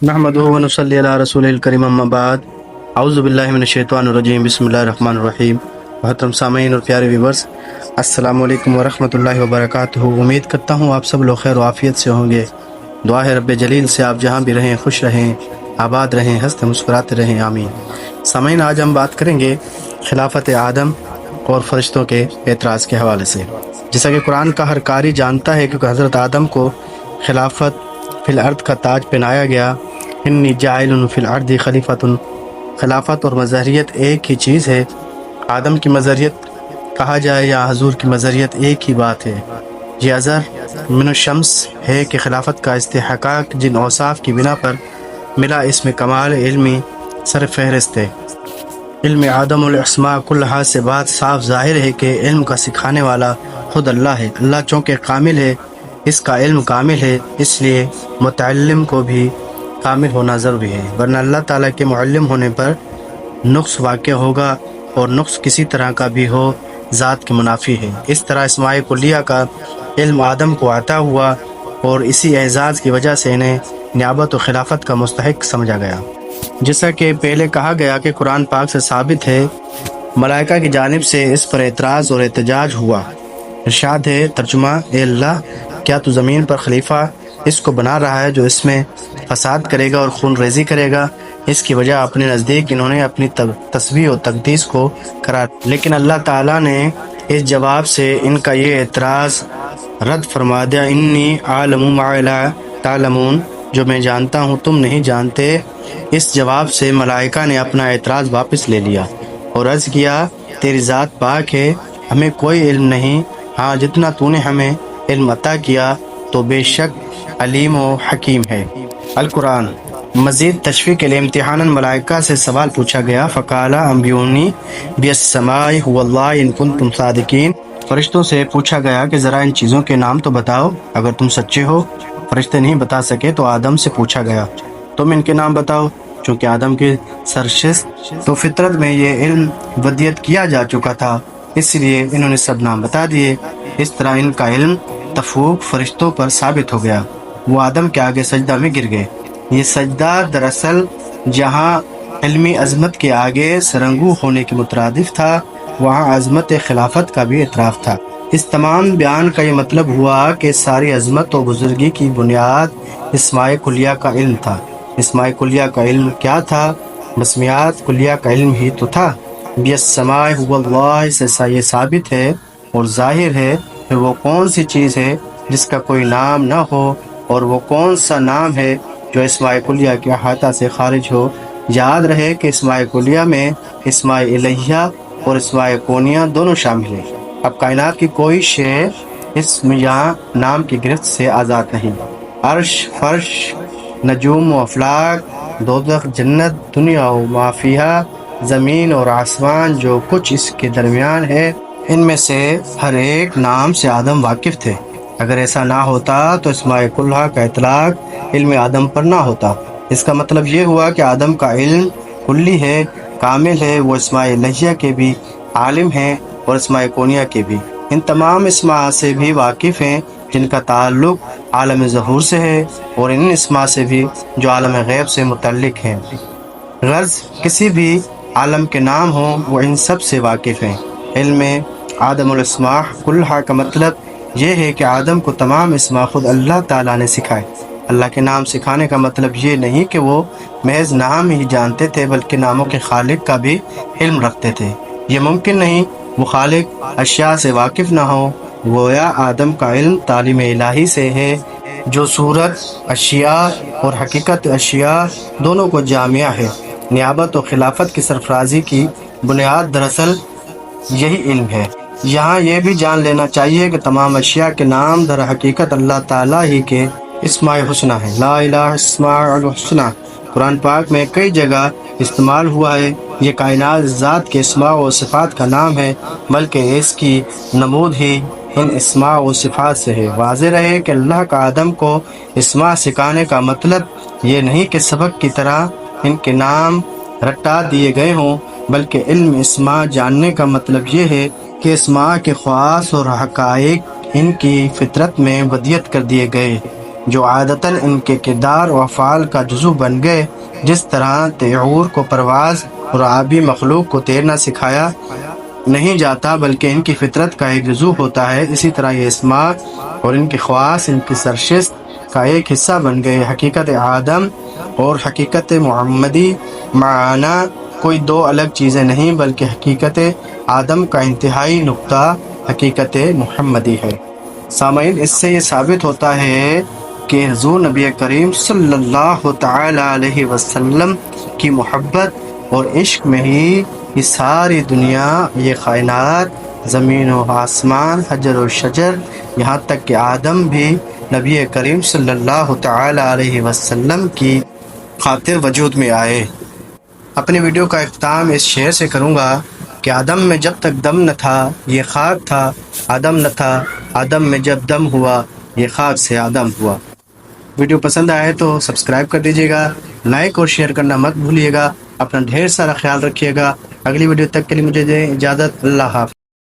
نحمدہ و نصلی علی رسول الکریم اما بعد اعوذ باللہ من الشیطان الرجیم بسم اللہ الرحمن الرحیم۔ محترم سامعین اور پیارے ویورز، السلام علیکم ورحمۃ اللہ وبرکاتہ۔ امید کرتا ہوں آپ سب لوگ خیر و عافیت سے ہوں گے۔ دعا ہے رب جلیل سے آپ جہاں بھی رہیں خوش رہیں، آباد رہیں، ہنستے مسکراتے رہیں، آمین۔ سامعین، آج ہم بات کریں گے خلافت آدم اور فرشتوں کے اعتراض کے حوالے سے۔ جیسا کہ قرآن کا ہر قاری جانتا ہے کہ حضرت آدم کو خلافت فی الارض کا تاج پہنایا گیا۔ انی جاعل فی الارض خلیفۃ، خلافت اور مظہریت ایک ہی چیز ہے۔ آدم کی مظہریت کہا جائے یا حضور کی مظہریت ایک ہی بات ہے۔ یہ اظہر من الشمس ہے کہ خلافت کا استحقاق جن اوصاف کی بنا پر ملا، اس میں کمال علمی سر فہرست ہے۔ علم آدم الاسماء کلہا سے بات صاف ظاہر ہے کہ علم کا سکھانے والا خود اللہ ہے۔ اللہ چونکہ کامل ہے، اس کا علم کامل ہے، اس لیے متعلم کو بھی کامل ہونا ضروری ہے، ورنہ اللہ تعالیٰ کے معلم ہونے پر نقص واقع ہوگا، اور نقص کسی طرح کا بھی ہو ذات کے منافی ہے۔ اس طرح اسماء کلیہ کا علم آدم کو عطا ہوا، اور اسی اعزاز کی وجہ سے انہیں نیابت و خلافت کا مستحق سمجھا گیا۔ جیسا کہ پہلے کہا گیا کہ قرآن پاک سے ثابت ہے، ملائکہ کی جانب سے اس پر اعتراض اور احتجاج ہوا۔ ارشاد ہے ترجمہ: اے اللہ، کیا تو زمین پر خلیفہ اس کو بنا رہا ہے جو اس میں فساد کرے گا اور خون ریزی کرے گا؟ اس کی وجہ اپنے نزدیک انہوں نے اپنی تسبیح و تقدیس کو قرار، لیکن اللہ تعالیٰ نے اس جواب سے ان کا یہ اعتراض رد فرما دیا۔ انی عالم ما لا تعلمون، جو میں جانتا ہوں تم نہیں جانتے۔ اس جواب سے ملائکہ نے اپنا اعتراض واپس لے لیا اور عرض کیا، تیری ذات پاک ہے، ہمیں کوئی علم نہیں، ہاں جتنا تو نے ہمیں علم عطا کیا تو بے شک علیم و حکیم ہے۔ القرآن۔ مزید تشفیق کے لیے امتحاناً ملائکہ سے سوال پوچھا گیا۔ فقال انبئونی بالسماء واللہ ان کنتم صادقین، فرشتوں سے پوچھا گیا کہ ذرا ان چیزوں کے نام تو بتاؤ اگر تم سچے ہو۔ فرشتے نہیں بتا سکے تو آدم سے پوچھا گیا، تم ان کے نام بتاؤ۔ چونکہ آدم کی سرشت تو فطرت میں یہ علم ودیت کیا جا چکا تھا، اس لیے انہوں نے سب نام بتا دیے۔ اس طرح ان کا علم تفوق فرشتوں پر ثابت ہو گیا۔ وہ آدم کے آگے سجدہ میں گر گئے۔ یہ سجدہ دراصل جہاں علمی عظمت کے آگے سرنگو ہونے کے مترادف تھا، وہاں عظمت خلافت کا بھی اعتراف تھا۔ اس تمام بیان کا یہ مطلب ہوا کہ ساری عظمت و بزرگی کی بنیاد اسماء کلیہ کا علم تھا۔ اسماء کلیہ کا علم کیا تھا؟ بسمیات کلیہ کا علم ہی تو تھا۔ بالسماء واللہ سے یہ ثابت ہے اور ظاہر ہے کہ وہ کون سی چیز ہے جس کا کوئی نام نہ ہو، اور وہ کون سا نام ہے جو اسماء کلیہ کے احاطہ سے خارج ہو۔ یاد رہے کہ اسماء کلیہ میں اسماء الہیہ اور اسماء کونیہ دونوں شامل ہیں۔ اب کائنات کی کوئی شے اسم یا نام کی گرفت سے آزاد نہیں۔ عرش، فرش، نجوم و افلاک، دوزخ، جنت، دنیا و ما فیہا، زمین اور آسمان، جو کچھ اس کے درمیان ہے، ان میں سے ہر ایک نام سے آدم واقف تھے۔ اگر ایسا نہ ہوتا تو اسماء کلہ کا اطلاق علم آدم پر نہ ہوتا۔ اس کا مطلب یہ ہوا کہ آدم کا علم کلی ہے، کامل ہے، وہ اسماء الہیہ کے بھی عالم ہیں اور اسماء کونیہ کے بھی۔ ان تمام اسماء سے بھی واقف ہیں جن کا تعلق عالم ظہور سے ہے، اور ان اسماء سے بھی جو عالم غیب سے متعلق ہیں۔ غرض کسی بھی عالم کے نام ہوں، وہ ان سب سے واقف ہیں۔ علم آدم الاسماء کلہا کا مطلب یہ ہے کہ آدم کو تمام اسماء خود اللہ تعالیٰ نے سکھائے۔ اللہ کے نام سکھانے کا مطلب یہ نہیں کہ وہ محض نام ہی جانتے تھے، بلکہ ناموں کے خالق کا بھی علم رکھتے تھے۔ یہ ممکن نہیں وہ خالق اشیاء سے واقف نہ ہو۔ گویا آدم کا علم تعلیم الہی سے ہے، جو صورت اشیاء اور حقیقت اشیاء دونوں کو جامع ہے۔ نیابت و خلافت کی سرفرازی کی بنیاد دراصل یہی علم ہے۔ یہاں یہ بھی جان لینا چاہیے کہ تمام اشیاء کے نام در حقیقت اللہ تعالیٰ ہی کے اسماء حسنہ ہیں۔ لا الہ اسماء الحسنہ قرآن پاک میں کئی جگہ استعمال ہوا ہے۔ یہ کائنات ذات کے اسماء و صفات کا نام ہے، بلکہ اس کی نمود ہی ان اسماء و صفات سے ہے۔ واضح رہے کہ اللہ کا آدم کو اسماء سکھانے کا مطلب یہ نہیں کہ سبق کی طرح ان کے نام رٹا دیے گئے ہوں، بلکہ علم اسماء جاننے کا مطلب یہ ہے کہ اسماء کے خواص اور حقائق ان کی فطرت میں ودیت کر دیے گئے، جو عادتاً ان کے کردار و افعال کا جزو بن گئے. جس طرح طیور کو پرواز اور آبی مخلوق کو تیرنا سکھایا نہیں جاتا بلکہ ان کی فطرت کا ایک جزو ہوتا ہے، اسی طرح یہ اسماء اور ان کی خواص ان کی سرشست کا ایک حصہ بن گئے. حقیقت آدم اور حقیقت محمدی معنا کوئی دو الگ چیزیں نہیں بلکہ حقیقت آدم کا انتہائی نقطہ حقیقت محمدی ہے. سامعین، اس سے یہ ثابت ہوتا ہے کہ حضور نبی کریم صلی اللہ تعالی علیہ وسلم کی محبت اور عشق میں ہی یہ ساری دنیا، یہ کائنات، زمین و آسمان، حجر و شجر، یہاں تک کہ آدم بھی نبی کریم صلی اللہ تعالی علیہ وسلم کی خاطر وجود میں آئے. اپنی ویڈیو کا اختتام اس شعر سے کروں گا کہ آدم میں جب تک دم نہ تھا یہ خاک تھا، آدم نہ تھا آدم میں جب دم ہوا یہ خاک سے آدم ہوا. ویڈیو پسند آئے تو سبسکرائب کر دیجیے گا، لائک اور شیئر کرنا مت بھولیے گا. اپنا ڈھیر سارا خیال رکھیے گا. اگلی ویڈیو تک کے لیے مجھے دیں اجازت. اللہ حافظ.